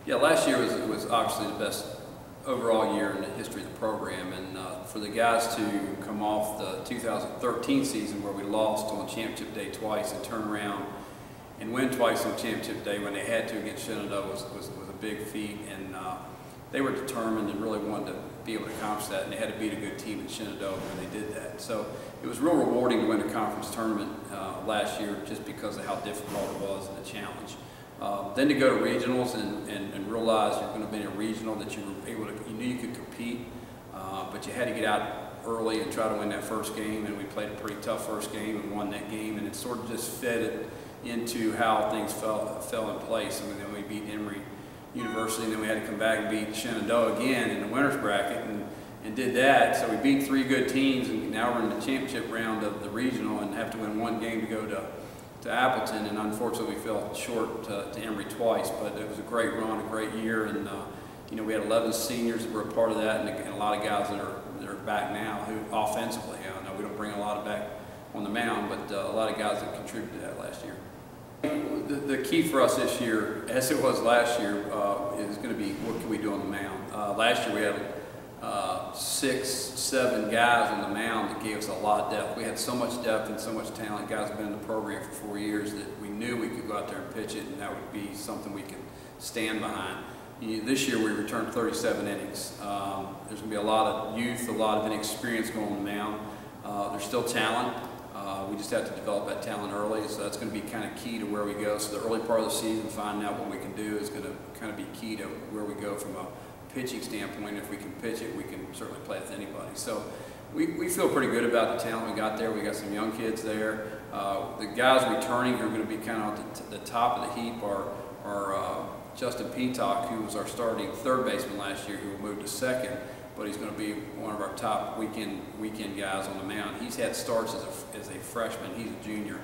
Yeah, last year was obviously the best overall year in the history of the program, and for the guys to come off the 2013 season where we lost on championship day twice and turn around and win twice on championship day when they had to against Shenandoah was a big feat, and they were determined and really wanted to be able to accomplish that, and they had to beat a good team in Shenandoah when they did that. So it was real rewarding to win a conference tournament last year just because of how difficult it was and the challenge. Then to go to regionals and realize you're going to be in a regional that you were able to, you knew you could compete, but you had to get out early and try to win that first game, and we played a pretty tough first game and won that game, and it sort of just fed it into how things fell in place. And then we beat Emory University, and then we had to come back and beat Shenandoah again in the winners bracket, and did that. So we beat 3 good teams, and now we're in the championship round of the regional and have to win 1 game to go to Appleton, and unfortunately we fell short to Emory twice. But it was a great run, a great year, and you know, we had 11 seniors that were a part of that, and a lot of guys that are back now who offensively, I know we don't bring a lot of back on the mound, but a lot of guys that contributed to that last year. The key for us this year, as it was last year, is going to be what can we do on the mound. Last year we had 6, 7 guys on the mound that gave us a lot of depth. We had so much depth and so much talent. Guys have been in the program for 4 years that we knew we could go out there and pitch it, and that would be something we could stand behind. This year we returned 37 innings. There's going to be a lot of youth, a lot of inexperience going on the mound. There's still talent. We just have to develop that talent early, so that's going to be kind of key to where we go. So the early part of the season, finding out what we can do is going to kind of be key to where we go from a pitching standpoint. If we can pitch it, we can certainly play with anybody. So we feel pretty good about the talent we got there. We got some young kids there. The guys returning are going to be kind of at the top of the heap are Justin Peacock, who was our starting third baseman last year, who will move to second, but he's going to be one of our top weekend guys on the mound. He's had starts as a freshman. He's a junior.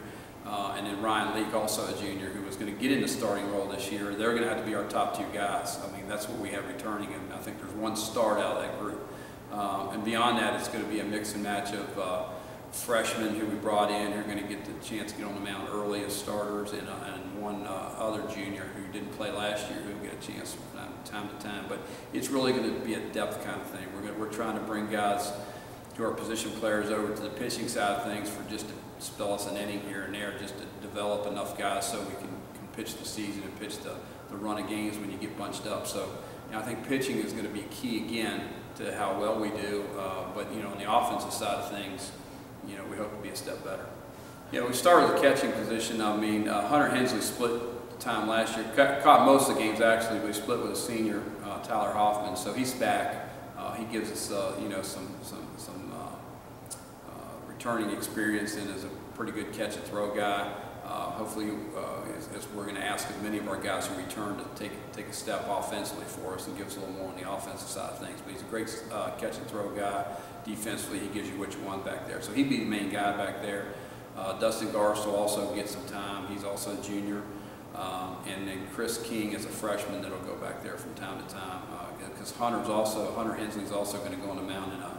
And then Ryan Leak, also a junior, who was going to get in the starting role this year. They're going to have to be our top 2 guys. I mean, that's what we have returning, and I think there's 1 start out of that group. And beyond that, it's going to be a mix and match of freshmen who we brought in who are going to get the chance to get on the mound early as starters, and 1 other junior who didn't play last year who will get a chance from time to time. But it's really going to be a depth kind of thing. We're trying to bring guys to our position players over to the pitching side of things for just to spell us an inning here and there, just to develop enough guys so we can pitch the season and pitch the run of games when you get bunched up. So you know, I think pitching is going to be key again to how well we do. But you know, on the offensive side of things, you know, we hope to be a step better. You know, we started with the catching position. I mean, Hunter Hensley split time last year, caught most of the games actually, but he split with a senior, Tyler Hoffman. So he's back. He gives us, you know, some returning experience, and is a pretty good catch and throw guy. Hopefully, as we're going to ask of many of our guys who return to take a step offensively for us and give us a little more on the offensive side of things. But he's a great catch and throw guy. Defensively, he gives you what you want back there. So he'd be the main guy back there. Dustin Garst will also get some time. He's also a junior. And then Chris King is a freshman that'll go back there from time to time. Because Hunter Hensley's also going to go on the mound in a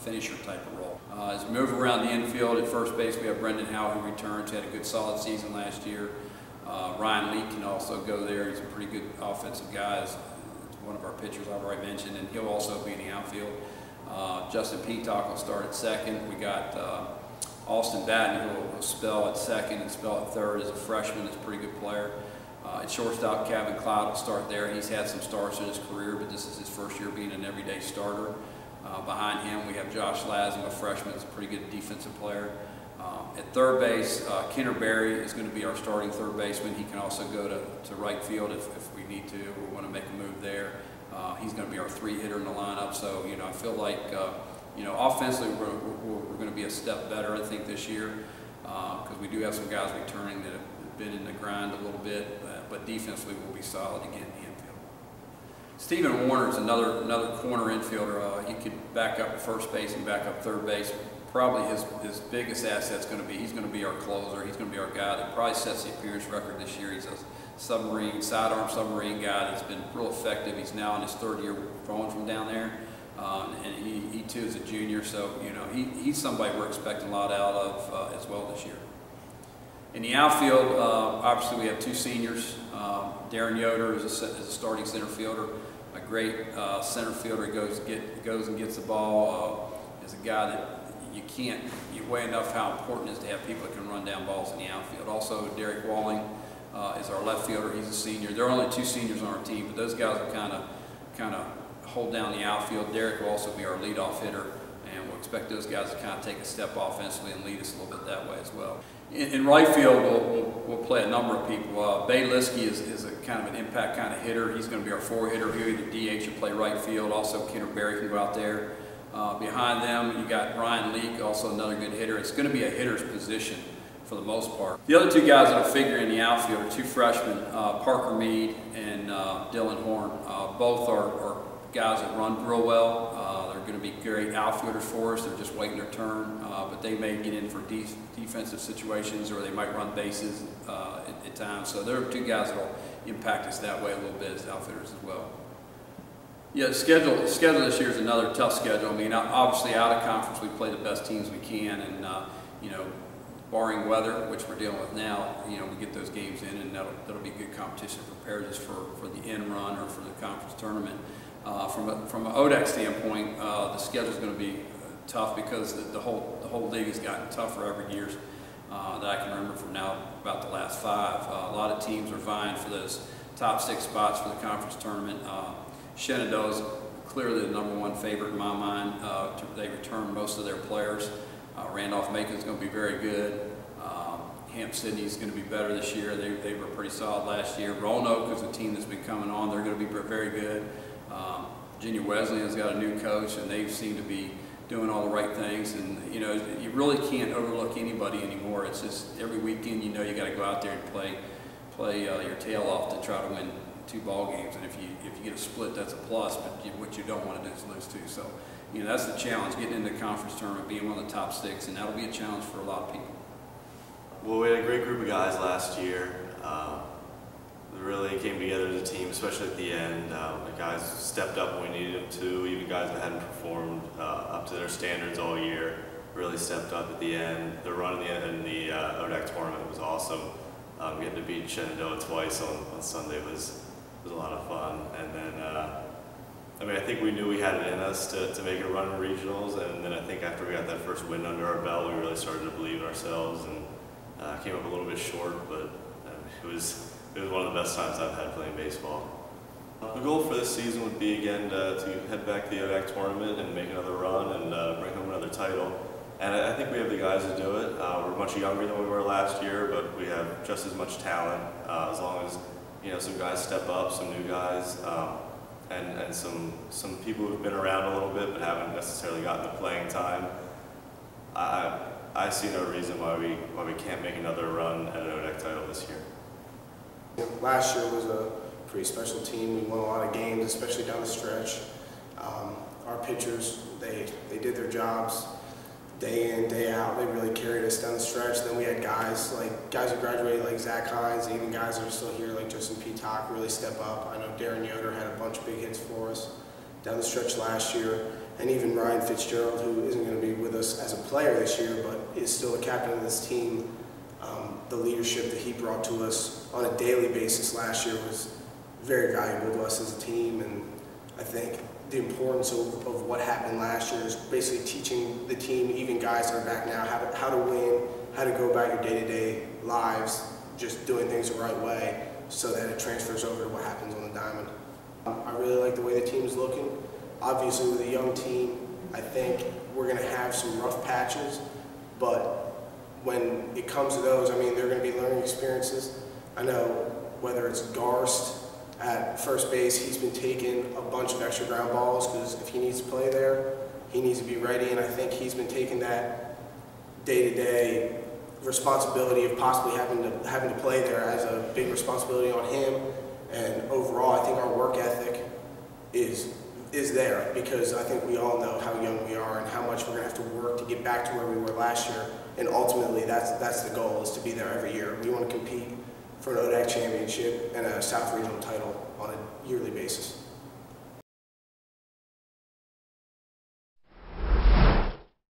finisher type of role. As we move around the infield, at first base we have Brendan Howe, who returns. He had a good solid season last year. Ryan Leak can also go there. He's a pretty good offensive guy. He's one of our pitchers I've already mentioned, and he'll also be in the outfield. Justin Peacock will start at second. We got Austin Batten, who will spell at second and spell at third as a freshman. He's a pretty good player. At shortstop, Kevin Cloud will start there. He's had some starts in his career, but this is his first year being an everyday starter. Behind him, we have Josh Lazzum, a freshman. He's a pretty good defensive player. At third base, Kenner Berry is going to be our starting third baseman. He can also go to right field if we need to or want to make a move there. He's going to be our 3-hitter in the lineup. So, you know, I feel like, you know, offensively we're going to be a step better, I think, this year because we do have some guys returning that have been in the grind a little bit, but defensively we'll be solid again in the infield. Stephen Warner is another corner infielder. He could back up at first base and back up third base. Probably his biggest asset's going to be, he's going to be our closer. He's going to be our guy that probably sets the appearance record this year. He's a sidearm submarine guy that's been real effective. He's now in his 3rd year throwing from down there. And he too is a junior, so you know he's somebody we're expecting a lot out of as well this year. In the outfield, obviously we have two seniors. Darren Yoder is a starting center fielder, a great center fielder. Goes and gets the ball. Is a guy that you weigh enough how important it is to have people that can run down balls in the outfield. Also, Derrik is our left fielder. He's a senior. There are only two seniors on our team, but those guys will kind of hold down the outfield. Derrik will also be our leadoff hitter, and we'll expect those guys to kind of take a step offensively and lead us a little bit that way as well. In right field, we'll play a number of people. Liskey is a kind of an impact kind of hitter. He's going to be our four hitter. He'll either DH or play right field. Also, Barry can go out there. Behind them, you got Ryan Leak, also another good hitter. It's going to be a hitter's position for the most part. The other two guys that will figure in the outfield are two freshmen, Parker Mead and Dylan Horn. Both are guys that run real well. They're going to be great outfielders for us. They're just waiting their turn, but they may get in for defensive situations, or they might run bases at times. So there are two guys that will impact us that way a little bit as outfielders as well. Yeah, the schedule this year is another tough schedule. I mean, obviously out of conference we play the best teams we can, and you know, barring weather, which we're dealing with now, you know, we get those games in, and that'll be good competition to prepare us for the end run or for the conference tournament. From an ODAC standpoint, the schedule is going to be tough because the whole league has gotten tougher every year that I can remember from now about the last 5. A lot of teams are vying for those top 6 spots for the conference tournament. Shenandoah is clearly the #1 favorite in my mind. They return most of their players. Randolph-Macon is going to be very good. Hamp Sydney is going to be better this year. They were pretty solid last year. Roanoke is a team that's been coming on. They're going to be very good. Virginia Wesleyan's got a new coach, and they seem to be doing all the right things. And you know, you really can't overlook anybody anymore. It's just every weekend, you know, you got to go out there and play your tail off to try to win 2 ball games. And if you get a split, that's a plus. But what you don't want to do is lose 2. So you know, that's the challenge: getting into the conference tournament, being one of the top 6, and that'll be a challenge for a lot of people. Well, we had a great group of guys last year. We really came together as a team, especially at the end. The guys stepped up when we needed them to. Even guys that hadn't performed up to their standards all year really stepped up at the end. The run in the ODAC tournament was awesome. Getting to beat Shenandoah twice on Sunday was a lot of fun. And then, I mean, I think we knew we had it in us to make a run in regionals. And then I think after we got that first win under our belt, we really started to believe in ourselves, and came up a little bit short, but it was one of the best times I've had playing baseball. The goal for this season would be, again, to head back to the ODAC tournament and make another run and bring home another title. And I think we have the guys to do it. We're much younger than we were last year, but we have just as much talent. As long as, you know, some guys step up, some new guys, and some people who've been around a little bit but haven't necessarily gotten the playing time. I see no reason why we can't make another run at an ODAC title this year. Last year was a pretty special team. We won a lot of games, especially down the stretch. Our pitchers, they did their jobs day in, day out. They really carried us down the stretch. Then we had guys who graduated like Zach Hines, even guys that are still here like Justin Peacock really step up. I know Darren Yoder had a bunch of big hits for us down the stretch last year. And even Ryan Fitzgerald, who isn't going to be with us as a player this year, but is still a captain of this team. The leadership that he brought to us on a daily basis last year was very valuable to us as a team, and I think the importance of what happened last year is basically teaching the team, even guys that are back now, how to win, how to go about your day-to-day lives, just doing things the right way so that it transfers over to what happens on the diamond. I really like the way the team is looking. Obviously, with a young team, I think we're going to have some rough patches, but when it comes to those, I mean, they're going to be learning experiences. I know whether it's Garst at first base, he's been taking a bunch of extra ground balls because if he needs to play there, he needs to be ready, and I think he's been taking that day-to-day responsibility of possibly having to play there as a big responsibility on him. And overall, I think our work ethic is there, because I think we all know how young we are and how much we're going to have to work to get back to where we were last year. And ultimately, that's the goal, is to be there every year. We want to compete for an ODAC championship and a South Regional title on a yearly basis.